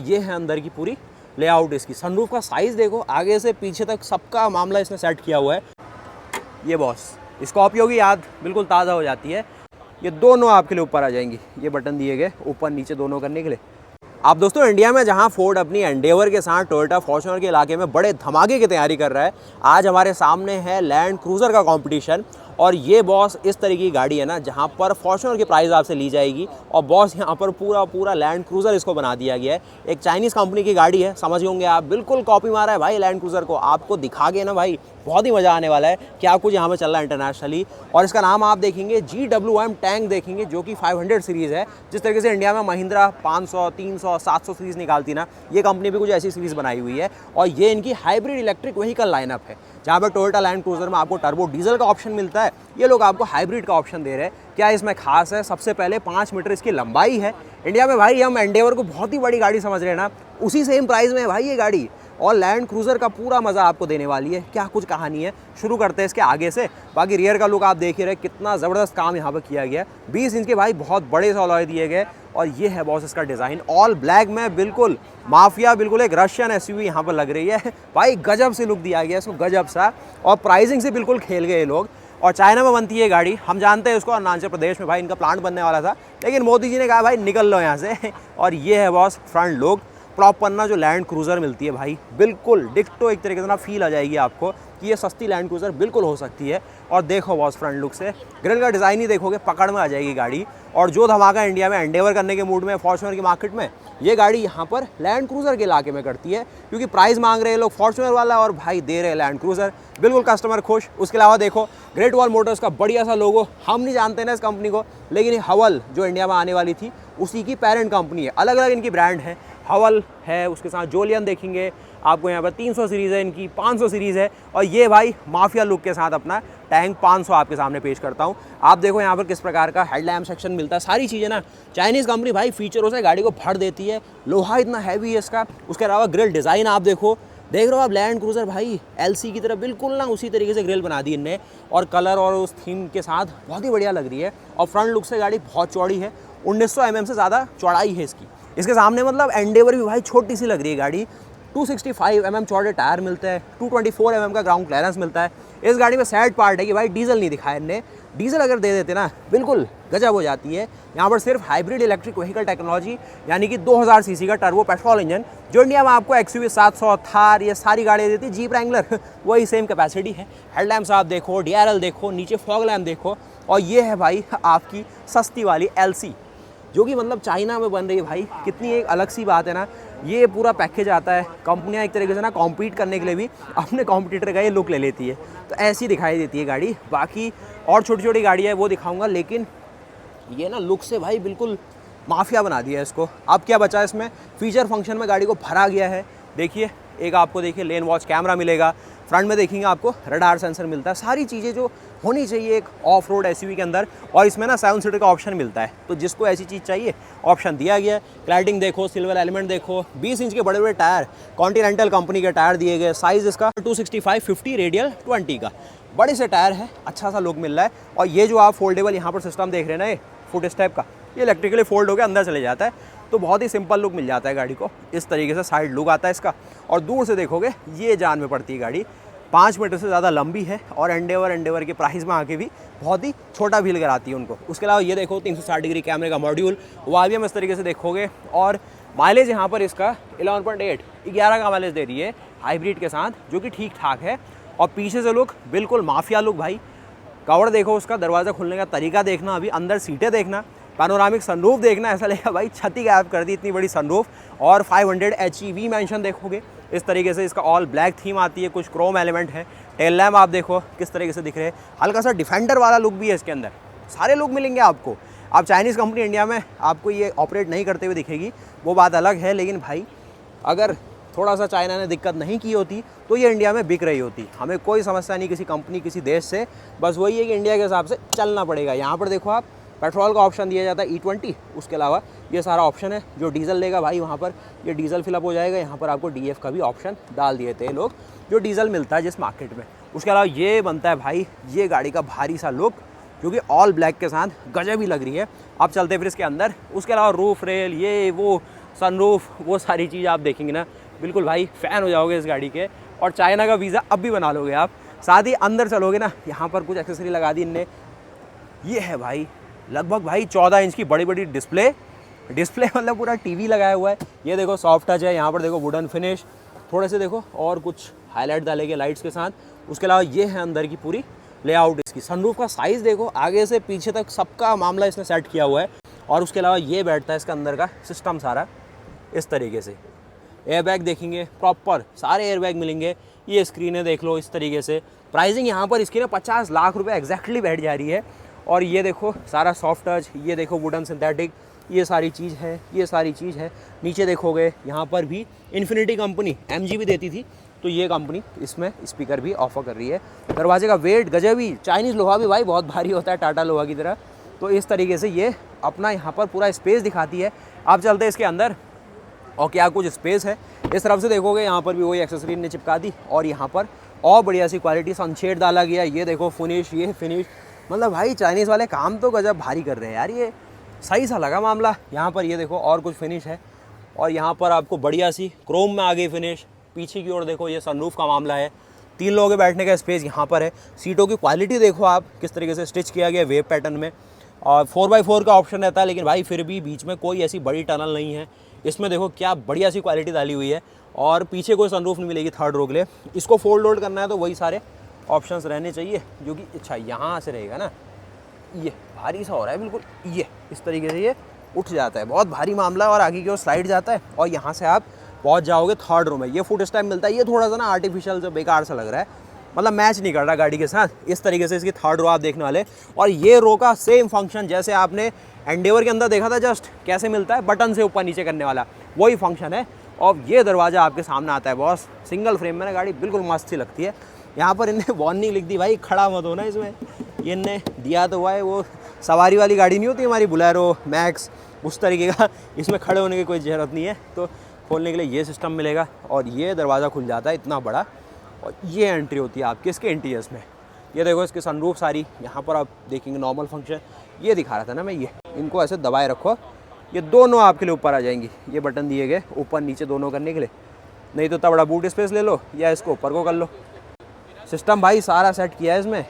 ये है अंदर की पूरी लेआउट इसकी। सनरूफ का साइज़ देखो, आगे से पीछे तक सबका मामला इसने सेट किया हुआ है। ये बॉस, स्कॉर्पियो की याद बिल्कुल ताज़ा हो जाती है। ये दोनों आपके लिए ऊपर आ जाएंगी, ये बटन दिए गए ऊपर नीचे दोनों करने के लिए। आप दोस्तों इंडिया में जहां फोर्ड अपनी एंडेवर के साथ टोयोटा फॉर्च्यूनर के इलाके में बड़े धमाके की तैयारी कर रहा है, आज हमारे सामने है लैंड क्रूज़र का कंपटीशन। और ये बॉस इस तरीके की गाड़ी है ना जहां पर फॉर्च्यूनर की प्राइस आपसे ली जाएगी और बॉस यहां पर पूरा लैंड क्रूज़र इसको बना दिया गया है। एक चाइनीज़ कंपनी की गाड़ी है, समझ होंगे आप, बिल्कुल कॉपी मारा है भाई लैंड क्रूज़र को। आपको दिखा के ना भाई बहुत ही मज़ा आने वाला है, क्या कुछ यहाँ पर चल रहा है इंटरनेशनली। और इसका नाम आप देखेंगे GWM टैंक देखेंगे, जो कि 500 सीरीज़ है। जिस तरीके से इंडिया में महिंद्रा 500, 300, 700 सीरीज़ निकालती ना, ये कंपनी भी कुछ ऐसी सीरीज़ बनाई हुई है। और ये इनकी हाइब्रिड इलेक्ट्रिक व्हीकल लाइनअप है, जहाँ पर टोयोटा लैंड क्रूज़र में आपको टर्बो डीजल का ऑप्शन मिलता है, ये लोग आपको हाइब्रिड का ऑप्शन दे रहे हैं। क्या इसमें खास है? सबसे पहले 5 मीटर इसकी लंबाई है। इंडिया में भाई हम एंडेवर को बहुत ही बड़ी गाड़ी समझ रहे हैं ना, उसी सेम प्राइस में है भाई ये गाड़ी। और लैंड क्रूज़र का पूरा मज़ा आपको देने वाली है। क्या कुछ कहानी है, शुरू करते हैं इसके आगे से। बाकी रियर का लुक आप देख ही रहे, कितना ज़बरदस्त काम यहाँ पर किया गया है। 20 इंच के भाई बहुत बड़े से अलॉय दिए गए। और ये है बॉस इसका डिज़ाइन, ऑल ब्लैक में, बिल्कुल माफिया, बिल्कुल एक रशियन एसयूवी यहाँ पर लग रही है भाई। गजब से लुक दिया गया इसको, गजब सा। और प्राइसिंग से बिल्कुल खेल गए लोग। और चाइना में बनती है गाड़ी, हम जानते हैं उसको, अरुणाचल प्रदेश में भाई इनका प्लांट बनने वाला था, लेकिन मोदी जी ने कहा भाई निकल लो यहाँ से। और ये है बॉस फ्रंट लुक, प्रॉपर ना जो लैंड क्रूज़र मिलती है भाई, बिल्कुल डिक्टो एक तरीके से ना फील आ जाएगी आपको कि ये सस्ती लैंड क्रूज़र बिल्कुल हो सकती है। और देखो बॉस फ्रंट लुक से ग्रिल का डिज़ाइन ही देखोगे, पकड़ में आ जाएगी गाड़ी। और जो धमाका इंडिया में एंडेवर करने के मूड में फॉर्च्यूनर की मार्केट में, ये गाड़ी यहाँ पर लैंड क्रूज़र के इलाके में करती है, क्योंकि प्राइस मांग रहे हैं लोग फॉर्च्यूनर वाला और भाई दे रहे हैं लैंड क्रूज़र, बिल्कुल कस्टमर खुश। उसके अलावा देखो ग्रेट वॉल मोटर्स का बढ़िया सा लोगो, हम नहीं जानते ना इस कंपनी को, लेकिन ये हवल जो इंडिया में आने वाली थी उसी की पेरेंट कंपनी है। अलग अलग इनकी ब्रांड है, हवल है, उसके साथ जोलियन देखेंगे आपको यहाँ पर 300 सीरीज़ है इनकी, 500 सीरीज़ है। और ये भाई माफिया लुक के साथ अपना टैंक 500 आपके सामने पेश करता हूँ। आप देखो यहाँ पर किस प्रकार का हेडलैम्प सेक्शन मिलता है, सारी चीज़ें ना चाइनीज़ कंपनी भाई फीचरों से गाड़ी को भर देती है। लोहा इतना हैवी है इसका। उसके अलावा ग्रिल डिज़ाइन आप देखो, देख रहे हो आप लैंड क्रूज़र भाई LC की तरह बिल्कुल ना उसी तरीके से ग्रिल बना दी इनने, और कलर और उस थीम के साथ बहुत ही बढ़िया लग रही है। और फ्रंट लुक से गाड़ी बहुत चौड़ी है, 1900 mm से ज़्यादा चौड़ाई है इसकी। इसके सामने मतलब एंडेवर भी भाई छोटी सी लग रही है गाड़ी। 265 mm चौड़े टायर मिलते हैं, 224 mm का ग्राउंड क्लियरेंस मिलता है। इस गाड़ी में सैड पार्ट है कि भाई डीजल नहीं दिखाया इनने, डीजल अगर दे देते ना बिल्कुल गजब हो जाती है। यहाँ पर सिर्फ हाइब्रिड इलेक्ट्रिक व्हीकल टेक्नोलॉजी, यानी कि 2000 सीसी का टर्बो पेट्रोल इंजन, जो इंडिया में आपको XUV 700, थार, ये सारी गाड़ियाँ देती है, जीप रैंगलर, वही सेम कैपेसिटी है। हेडलैम्प्स आप देखो, DRL देखो, नीचे फॉग लैम्प देखो। और ये है भाई आपकी सस्ती वाली LC, जो कि मतलब चाइना में बन रही है भाई। कितनी एक अलग सी बात है ना, ये पूरा पैकेज आता है। कंपनियां एक तरीके से ना कॉम्पीट करने के लिए भी अपने कॉम्पिटिटर का ये लुक ले लेती है, तो ऐसी दिखाई देती है गाड़ी। बाकी और छोटी छोटी गाड़ियाँ है वो दिखाऊंगा, लेकिन ये ना लुक से भाई बिल्कुल माफिया बना दिया है इसको। अब क्या बचा इसमें, फीचर फंक्शन में गाड़ी को भरा गया है। देखिए एक आपको देखिए लेन वॉच कैमरा मिलेगा, फ्रंट में देखेंगे आपको रडार सेंसर मिलता है, सारी चीज़ें जो होनी चाहिए एक ऑफ रोड SUV के अंदर। और इसमें ना 7 सीटर का ऑप्शन मिलता है, तो जिसको ऐसी चीज़ चाहिए ऑप्शन दिया गया है। क्लैडिंग देखो, सिल्वर एलिमेंट देखो, 20 इंच के बड़े बड़े टायर, कॉन्टिनेंटल कंपनी के टायर दिए गए। साइज़ इसका 265/50 रेडियल 20 का, बड़े से टायर है, अच्छा सा लुक मिल रहा है। और ये जो आप फोल्डेबल यहाँ पर सिस्टम देख रहे हैं ना, ये फुट स्टेप का, ये इलेक्ट्रिकली फोल्ड होकर अंदर चले जाता है, तो बहुत ही सिंपल लुक मिल जाता है गाड़ी को। इस तरीके से साइड लुक आता है इसका। और दूर से देखोगे ये जान में पड़ती है गाड़ी, 5 मीटर से ज़्यादा लंबी है। और एंडेवर के प्राइस में आके भी बहुत ही छोटा फील कराती है उनको। उसके अलावा ये देखो 360 डिग्री कैमरे का मॉड्यूल, वो भी हम इस तरीके से देखोगे। और माइलेज यहाँ पर इसका 11.8, 11 का माइलेज दे रही है हाइब्रिड के साथ, जो कि ठीक ठाक है। और पीछे से लुक बिल्कुल माफिया लुक भाई। कवर देखो उसका, दरवाज़ा खुलने का तरीका देखना, अभी अंदर सीटें देखना, पैनोरामिक सनरूफ देखना, ऐसा लगेगा भाई छत ही गायब कर दी, इतनी बड़ी सनरूफ। और 500 HEV मेंशन देखोगे इस तरीके से। इसका ऑल ब्लैक थीम आती है, कुछ क्रोम एलिमेंट है। टेल लैम्प आप देखो किस तरीके से दिख रहे हैं, हल्का सा डिफेंडर वाला लुक भी है इसके अंदर। सारे लुक मिलेंगे आपको। आप चाइनीज़ कंपनी इंडिया में आपको ये ऑपरेट नहीं करते हुए दिखेगी, वो बात अलग है, लेकिन भाई अगर थोड़ा सा चाइना ने दिक्कत नहीं की होती तो ये इंडिया में बिक रही होती। हमें कोई समस्या नहीं किसी कंपनी किसी देश से, बस वही है कि इंडिया के हिसाब से चलना पड़ेगा। यहाँ पर देखो आप पेट्रोल का ऑप्शन दिया जाता है E20, उसके अलावा ये सारा ऑप्शन है। जो डीजल लेगा भाई वहाँ पर ये डीजल फिलअप हो जाएगा। यहाँ पर आपको DF का भी ऑप्शन डाल दिए थे लोग, जो डीजल मिलता है जिस मार्केट में। उसके अलावा ये बनता है भाई ये गाड़ी का भारी सा लुक, जो कि ऑल ब्लैक के साथ गजब ही लग रही है। आप चलते फिर इसके अंदर। उसके अलावा रूफ रेल ये वो सनरूफ, वो सारी चीज़ आप देखेंगे ना, बिल्कुल भाई फ़ैन हो जाओगे इस गाड़ी के। और चाइना का वीज़ा अब भी बना लोगे आप। साथ ही अंदर चलोगे ना, यहाँ पर कुछ एक्सेसरी लगा दी इनने। ये है भाई लगभग भाई 14 इंच की बड़ी बड़ी डिस्प्ले मतलब पूरा टीवी लगाया हुआ है। ये देखो सॉफ्ट टच है, यहाँ पर देखो वुडन फिनिश, थोड़े से देखो और कुछ हाईलाइट डाले गए लाइट्स के साथ। उसके अलावा ये है अंदर की पूरी लेआउट इसकी। सनरूफ का साइज़ देखो, आगे से पीछे तक सबका मामला इसने सेट किया हुआ है। और उसके अलावा ये बैठता है इसका अंदर का सिस्टम सारा इस तरीके से। एयरबैग देखेंगे प्रॉपर, सारे एयरबैग मिलेंगे। ये स्क्रीनें देख लो इस तरीके से। प्राइसिंग यहाँ पर इसकी ना 50 लाख रुपए एग्जैक्टली बैठ जा रही है। और ये देखो सारा सॉफ्ट टच, ये देखो वुडन सिंथेटिक, ये सारी चीज़ है, ये सारी चीज़ है। नीचे देखोगे यहाँ पर भी इन्फिनिटी कंपनी MG भी देती थी, तो ये कंपनी इसमें स्पीकर भी ऑफर कर रही है। दरवाजे का वेट गजबी, चाइनीज़ लोहा भी भाई बहुत भारी होता है टाटा लोहा की तरह। तो इस तरीके से ये अपना यहाँ पर पूरा स्पेस दिखाती है। आप चलते हैं इसके अंदर और क्या कुछ स्पेस है। इस तरफ से देखोगे यहाँ पर भी वही एक्सेसरी ने चिपका दी और यहाँ पर और बढ़िया सी क्वालिटी सनशेड डाला गया। ये देखो फिनिश, ये फिनिश, मतलब भाई चाइनीज़ वाले काम तो गजब भारी कर रहे हैं यार। ये सही सा लगा मामला। यहाँ पर ये देखो और कुछ फिनिश है और यहाँ पर आपको बढ़िया सी क्रोम में आ गई फिनिश। पीछे की ओर देखो ये सनरूफ का मामला है। 3 लोगों के बैठने का स्पेस यहाँ पर है। सीटों की क्वालिटी देखो आप किस तरीके से स्टिच किया गया वेव पैटर्न में। और 4x4 का ऑप्शन रहता है, लेकिन भाई फिर भी बीच में कोई ऐसी बड़ी टनल नहीं है। इसमें देखो क्या बढ़िया सी क्वालिटी डाली हुई है। और पीछे कोई सनरूफ नहीं मिलेगी थर्ड रो के लिए। इसको फोल्ड आउट करना है तो वही सारे ऑप्शंस रहने चाहिए, जो कि अच्छा यहाँ से रहेगा ना। ये भारी सा हो रहा है बिल्कुल, ये इस तरीके से ये उठ जाता है, बहुत भारी मामला। और आगे की ओर स्लाइड जाता है और यहाँ से आप पहुँच जाओगे थर्ड रो में। ये फुट स्टेप मिलता है। ये थोड़ा सा ना आर्टिफिशियल जो बेकार सा लग रहा है, मतलब मैच नहीं कर रहा गाड़ी के साथ। इस तरीके से इसकी थर्ड रो आप देखने वाले। और ये रो का सेम फंक्शन जैसे आपने एंडेवर के अंदर देखा था, जस्ट कैसे मिलता है बटन से ऊपर नीचे करने वाला, वही फंक्शन है। और ये दरवाज़ा आपके सामने आता है बॉस। सिंगल फ्रेम में ना गाड़ी बिल्कुल मस्त सी लगती है। यहाँ पर इन्हें वार्निंग लिख दी भाई, खड़ा मत होना इसमें। ये इन्हें दिया तो हुआ है, वो सवारी वाली गाड़ी नहीं होती हमारी बुलेरो मैक्स, उस तरीके का। इसमें खड़े होने की कोई ज़रूरत नहीं है। तो खोलने के लिए ये सिस्टम मिलेगा और ये दरवाज़ा खुल जाता है इतना बड़ा। और ये एंट्री होती है आपके इसके इंटीरियर्स में। ये देखो इसके सनरूफ सारी, यहाँ पर आप देखेंगे नॉर्मल फंक्शन। ये दिखा रहा था ना मैं, ये इनको ऐसे दबाए रखो, ये दोनों आपके लिए ऊपर आ जाएंगी। ये बटन दिए गए ऊपर नीचे दोनों करने के लिए। नहीं तो इतना बड़ा बूट स्पेस ले लो या इसको ऊपर को कर लो। सिस्टम भाई सारा सेट किया है इसमें।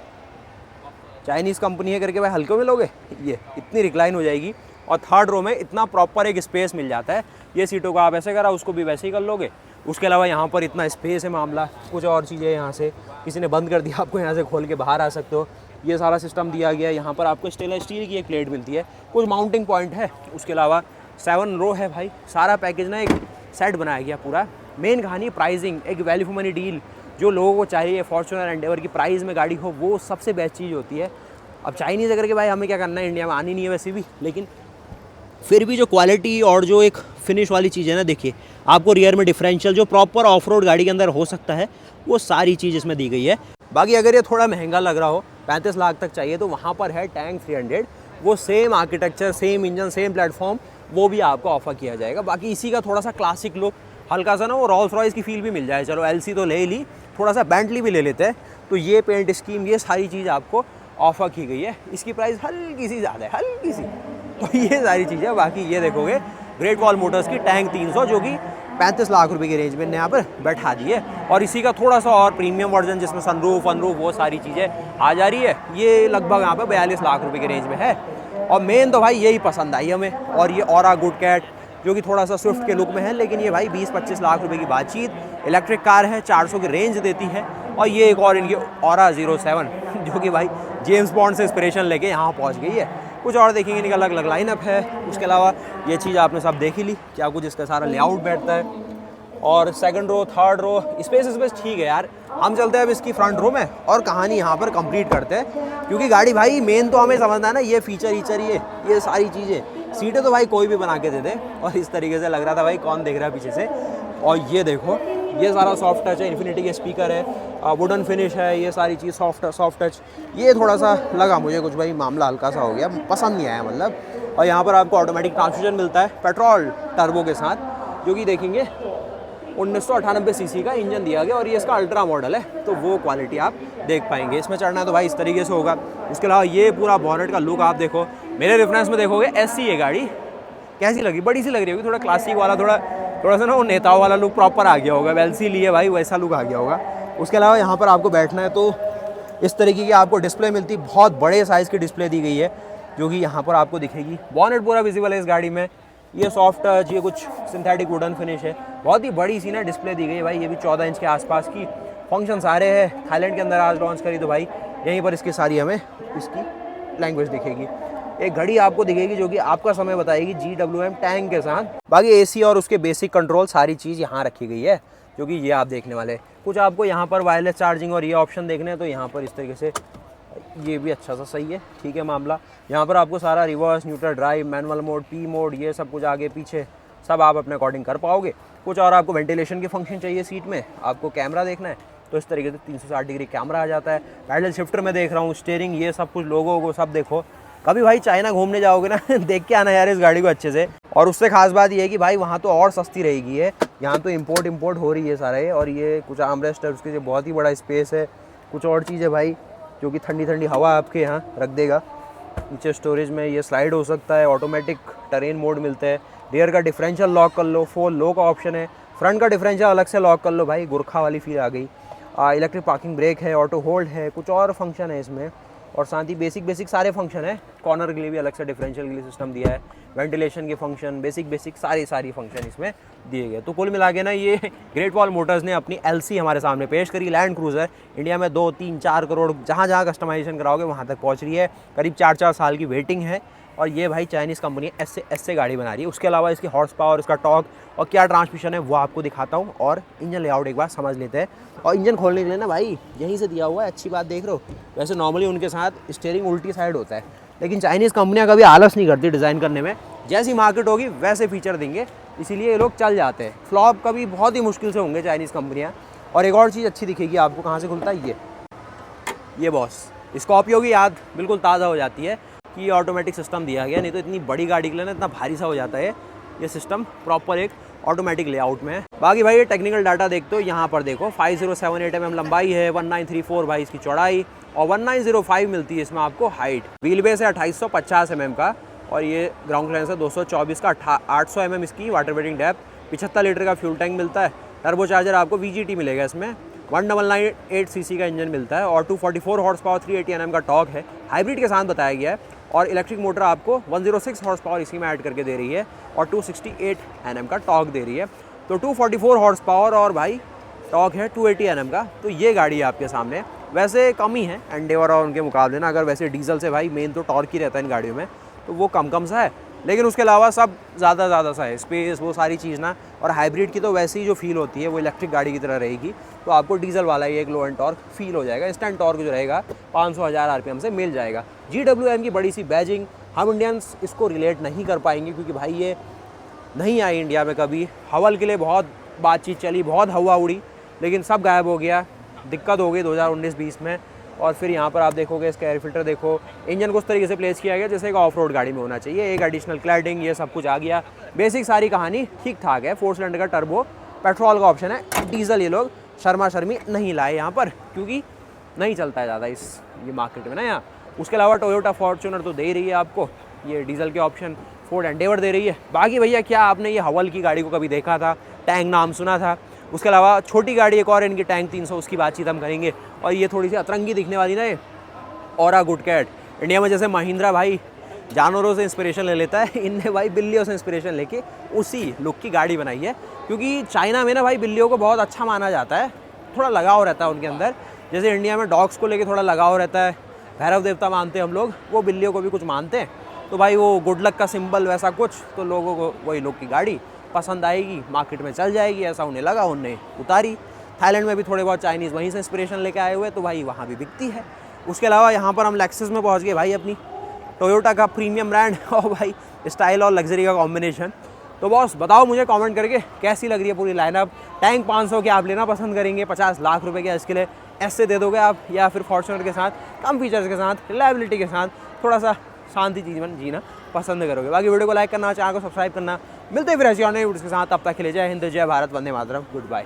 चाइनीज़ कंपनी है करके भाई हल्के में लोगे। ये इतनी रिक्लाइन हो जाएगी और थर्ड रो में इतना प्रॉपर एक स्पेस मिल जाता है। ये सीटों को आप ऐसे करा, उसको भी वैसे ही कर लोगे। उसके अलावा यहाँ पर इतना स्पेस है मामला। कुछ और चीज़ें यहाँ से किसी ने बंद कर दिया, आपको यहाँ से खोल के बाहर आ सकते हो। ये सारा सिस्टम दिया गया है। यहाँ पर आपको स्टेनलेस स्टील की एक प्लेट मिलती है, कुछ माउंटिंग पॉइंट है। उसके अलावा 7 रो है भाई। सारा पैकेज ना एक सेट बनाया गया पूरा। मेन कहानी प्राइसिंग, एक वैल्यू फॉर मनी डील जो लोगों को चाहिए। फॉर्च्यूनर एंडेवर की प्राइस में गाड़ी हो, वो सबसे बेस्ट चीज़ होती है। अब चाइनीज़ अगर के भाई हमें क्या करना है, इंडिया में आनी नहीं है वैसे भी, लेकिन फिर भी जो क्वालिटी और जो एक फिनिश वाली चीज़ है ना, देखिए आपको रियर में डिफरेंशियल जो प्रॉपर ऑफ रोड गाड़ी के अंदर हो सकता है, वो सारी चीज़ इसमें दी गई है। बाकी अगर ये थोड़ा महंगा लग रहा हो, 35 लाख तक चाहिए, तो वहाँ पर है टैंक 300। वो same architecture, same engine, same platform, वो भी आपको ऑफर किया जाएगा। बाकी इसी का थोड़ा सा क्लासिक लुक, हल्का सा ना वो रॉल्स रॉयस की फील भी मिल जाए। चलो एलसी तो ले ही ली, थोड़ा सा बेंटली भी ले लेते हैं। तो ये पेंट स्कीम, ये सारी चीज़ आपको ऑफर की गई है। इसकी प्राइस हल्की सी ज़्यादा है, हल्की सी। तो ये सारी चीज़ें। बाकी ये देखोगे ग्रेट वॉल मोटर्स की टैंक 300, जो कि 35 लाख रुपए की रेंज में यहाँ पर बैठा दी है। और इसी का थोड़ा सा और प्रीमियम वर्जन जिसमें सनरूफ वनरूफ वो सारी चीज़ें आ जा रही है, ये लगभग यहाँ पर 42 लाख रुपए की रेंज में है। और मेन तो भाई यही पसंद आई हमें। और ये ऑरा गुड कैट जो कि थोड़ा सा स्विफ्ट के लुक में है, लेकिन ये भाई 20-25 लाख रुपए की बातचीत। इलेक्ट्रिक कार है, 400 की रेंज देती है। और ये एक और इनकी ऑरा 07 जो कि भाई जेम्स बॉन्ड से इंस्पिरेशन लेके यहाँ पहुँच गई है। कुछ और देखेंगे, इनका अलग अलग लाइनअप है। उसके अलावा ये चीज़ आपने सब देख ही ली, क्या कुछ इसका सारा लेआउट बैठता है। और second row, third row, space ठीक है यार। हम चलते हैं अब इसकी फ्रंट रो में और कहानी यहाँ पर कंप्लीट करते हैं, क्योंकि गाड़ी भाई मेन तो हमें समझना है ना, ये फीचर ईचर ये सारी चीज़ें। सीटें तो भाई कोई भी बना के दे दे। और इस तरीके से लग रहा था भाई कौन देख रहा है पीछे से। और ये देखो, ये सारा सॉफ्ट टच है, इन्फिनिटी के स्पीकर है, वुडन फिनिश है, ये सारी चीज़ सॉफ्ट टच। ये थोड़ा सा लगा मुझे कुछ भाई मामला हल्का सा हो गया, पसंद नहीं आया मतलब। और यहाँ पर आपको ऑटोमेटिक ट्रांसमिशन मिलता है पेट्रोल टर्बो के साथ, जो कि देखेंगे 1998 सीसी का इंजन दिया गया। और ये इसका अल्ट्रा मॉडल है, तो वो क्वालिटी आप देख पाएंगे। इसमें चढ़ना है तो भाई इस तरीके से होगा। उसके अलावा ये पूरा बॉनेट का लुक आप देखो, मेरे रेफरेंस में देखोगे SC है गाड़ी, कैसी लगी? बड़ी सी लग रही होगी, थोड़ा क्लासिक वाला, थोड़ा सा ना वो नेताओं वाला लुक प्रॉपर आ गया होगा, वेल्सी लिए भाई वैसा लुक आ गया होगा। उसके अलावा यहाँ पर आपको बैठना है तो इस तरीके की आपको डिस्प्ले मिलती, बहुत बड़े साइज़ की डिस्प्ले दी गई है जो कि यहाँ पर आपको दिखेगी। बॉनेट पूरा विजिबल है इस गाड़ी में, ये सॉफ्ट टच, ये कुछ सिंथेटिक वुडन फिनिश है, बहुत ही बड़ी सी ना डिस्प्ले दी गई है भाई। ये भी 14 इंच के आसपास की, फंक्शन सारे हैं। थाईलैंड के अंदर आज लॉन्च करी तो भाई यहीं पर इसकी सारी हमें इसकी लैंग्वेज दिखेगी। एक घड़ी आपको दिखेगी जो कि आपका समय बताएगी GWM टैंक के साथ। बाकी AC और उसके बेसिक कंट्रोल सारी चीज़ यहाँ रखी गई है जो कि ये आप देखने वाले। कुछ आपको यहाँ पर वायरलेस चार्जिंग और ये ऑप्शन देखने हैं तो यहाँ पर इस तरीके से ये भी अच्छा सा सही है, ठीक है मामला। यहाँ पर आपको सारा reverse, neutral drive, manual mode, P mode, ये सब कुछ आगे पीछे सब आप अपने अकॉर्डिंग कर पाओगे। कुछ और आपको वेंटिलेशन के फंक्शन चाहिए सीट में, आपको कैमरा देखना है तो इस तरीके से 360 डिग्री कैमरा आ जाता है। पैडल शिफ्टर में देख रहा हूँ, स्टीयरिंग, ये सब कुछ लोगों को सब देखो। कभी भाई चाइना घूमने जाओगे ना देख के आना यार इस गाड़ी को अच्छे से। और उससे खास बात ये है कि भाई वहाँ तो और सस्ती रहेगी है, यहाँ तो इम्पोर्ट हो रही है सारे। और ये कुछ आर्मरेस्ट है, उसके लिए बहुत ही बड़ा स्पेस है। कुछ और चीज़ है भाई जो कि ठंडी ठंडी हवा आपके यहाँ रख देगा। नीचे स्टोरेज में ये स्लाइड हो सकता है, ऑटोमेटिक टरेन मोड मिलते हैं। रियर का डिफरेंशियल लॉक कर लो, 4 लो का ऑप्शन है। फ्रंट का डिफरेंशियल अलग से लॉक कर लो भाई, गुरखा वाली फील आ गई। इलेक्ट्रिक पार्किंग ब्रेक है, ऑटो होल्ड है, कुछ और फंक्शन है इसमें। और साथ ही बेसिक सारे फंक्शन है। कॉर्नर के लिए भी अलग से डिफरेंशियल के लिए सिस्टम दिया है, वेंटिलेशन के फंक्शन, बेसिक सारी फंक्शन इसमें दिए गए। तो कुल मिला के ना ये ग्रेट वॉल मोटर्स ने अपनी LC हमारे सामने पेश करी। लैंड क्रूज़र इंडिया में 2, 3, 4 करोड़ जहाँ कस्टमाइजेशन कराओगे वहाँ तक पहुँच रही है। करीब 4 साल की वेटिंग है। और ये भाई चाइनीज़ कंपनी ऐसे गाड़ी बना रही है। उसके अलावा इसकी हॉर्स पावर, इसका टॉर्क और क्या ट्रांसमिशन है वो आपको दिखाता हूँ। और इंजन लेआउट एक बार समझ लेते हैं। और इंजन खोलने के लिए ना भाई यहीं से दिया हुआ है, अच्छी बात देख रहे हो। वैसे नॉर्मली उनके साथ स्टीयरिंग उल्टी साइड होता है, लेकिन चाइनीज़ कंपनियाँ कभी आलस नहीं करती डिज़ाइन करने में। जैसी मार्केट होगी वैसे फीचर देंगे, इसीलिए ये लोग चल जाते हैं। फ्लॉप कभी बहुत ही मुश्किल से होंगे चाइनीज़ कंपनियाँ। और एक और चीज़ अच्छी दिखेगी आपको, कहाँ से खुलता है ये बॉस, स्कॉर्पियो की याद बिल्कुल ताज़ा हो जाती है कि ये ऑटोमेटिक सिस्टम दिया गया। नहीं तो इतनी बड़ी गाड़ी के लिए ना इतना भारी सा हो जाता है। ये सिस्टम प्रॉपर एक ऑटोमेटिक लेआउट में है। बाकी भाई ये टेक्निकल डाटा देखते हो, यहाँ पर देखो 5078 mm लंबाई है, 1934 भाई इसकी चौड़ाई और 1905 मिलती है इसमें आपको हाइट। व्हील बेस है 2850 mm का और ये ग्राउंड क्लियरेंस है 224 का। 800 mm इसकी वाटर वेटिंग डेप्थ, 75 लीटर का फ्यूल टैंक मिलता है। टर्बो चार्जर आपको VGT मिलेगा इसमें। 1998 cc का इंजन मिलता है और 244 हॉर्स पावर 380 Nm का टॉर्क है, हाइब्रिड के साथ बताया गया है। और इलेक्ट्रिक मोटर आपको 106 हॉर्स पावर इसी में ऐड करके दे रही है और 268 Nm का टॉर्क दे रही है। तो 244 हॉर्स पावर और भाई टॉर्क है 280 Nm का। तो ये गाड़ी है आपके सामने। वैसे कम ही है एंडेवर और उनके मुकाबले ना, अगर वैसे डीजल से भाई मेन तो टॉर्क ही रहता है इन गाड़ियों में, तो वो कम सा है। लेकिन उसके अलावा सब ज़्यादा सा है, स्पेस वो सारी चीज़ ना। और हाइब्रिड की तो वैसे ही जो फील होती है वो इलेक्ट्रिक गाड़ी की तरह रहेगी। तो आपको डीजल वाला ही एक लो एंड टॉर्क फील हो जाएगा। इंस्टेंट टॉर्क जो रहेगा 500,000 RPM से मिल जाएगा। GWM की बड़ी सी बैजिंग, हम इंडियंस इसको रिलेट नहीं कर पाएंगे क्योंकि भाई ये नहीं आई इंडिया में कभी। हवल के लिए बहुत बातचीत चली, बहुत हवा उड़ी, लेकिन सब गायब हो गया। दिक्कत हो गई 2019-20 में। और फिर यहाँ पर आप देखोगे इसका एयर फिल्टर देखो, इंजन को उस तरीके से प्लेस किया गया जैसे एक ऑफ रोड गाड़ी में होना चाहिए। एक एडिशनल क्लैडिंग, ये सब कुछ आ गया। बेसिक सारी कहानी ठीक ठाक है। 4 सिलेंडर का टर्बो, पेट्रोल का ऑप्शन है। डीजल ये लोग शर्मा शर्मी नहीं लाए यहाँ पर क्योंकि नहीं चलता है ज़्यादा ये मार्केट में ना यहाँ। उसके अलावा टोयोटा फॉर्च्यूनर तो दे ही रही है आपको ये डीजल के ऑप्शन, फोर्ड एंडेवर दे रही है। बाकी भैया क्या आपने ये हवल की गाड़ी को कभी देखा था? टैंक नाम सुना था? उसके अलावा छोटी गाड़ी एक और इनकी टैंक 300, उसकी बातचीत हम करेंगे। और ये थोड़ी सी अतरंगी दिखने वाली ना, ये औरा गुड कैट। इंडिया में जैसे महिंद्रा भाई जानवरों से इंस्पिरेशन ले लेता है, इनने भाई बिल्लियों से इंस्पिरेशन लेके उसी लुक की गाड़ी बनाई है। क्योंकि चाइना में ना भाई बिल्लियों को बहुत अच्छा माना जाता है, थोड़ा लगाव रहता है उनके अंदर। जैसे इंडिया में डॉग्स को लेके थोड़ा लगाव रहता है, भैरव देवता मानते हैं हम लोग, वो बिल्लियों को भी कुछ मानते हैं। तो भाई वो गुड लक का सिंबल वैसा कुछ, तो लोगों को वही लुक की गाड़ी पसंद आएगी, मार्केट में चल जाएगी, ऐसा उन्हें लगा, उन्हें उतारी। थाईलैंड में भी थोड़े बहुत चाइनीज़ वहीं से इंस्पिरेशन लेके आए हुए, तो भाई वहाँ भी बिकती है। उसके अलावा यहाँ पर हम लेक्सस में पहुँच गए भाई, अपनी टोयोटा का प्रीमियम ब्रांड और भाई स्टाइल और लग्जरी का कॉम्बिनेशन। तो बॉस बताओ मुझे कमेंट करके कैसी लग रही है पूरी लाइनअप। टैंक 500 के आप लेना पसंद करेंगे 50 लाख रुपए के, इसके लिए ऐसे दे दोगे आप, या फिर फॉर्च्यूनर के साथ कम फीचर्स के साथ, रिलायबिलिटी के साथ थोड़ा सा शांति जीवन जीना पसंद करोगे? बाकी वीडियो को लाइक करना, चैनल को सब्सक्राइब करना। मिलते हैं फिर ऐसी और नई वीडियोस के साथ, तब तक के लिए जय हिंद, जय भारत, वंदे मातरम, गुड बाय।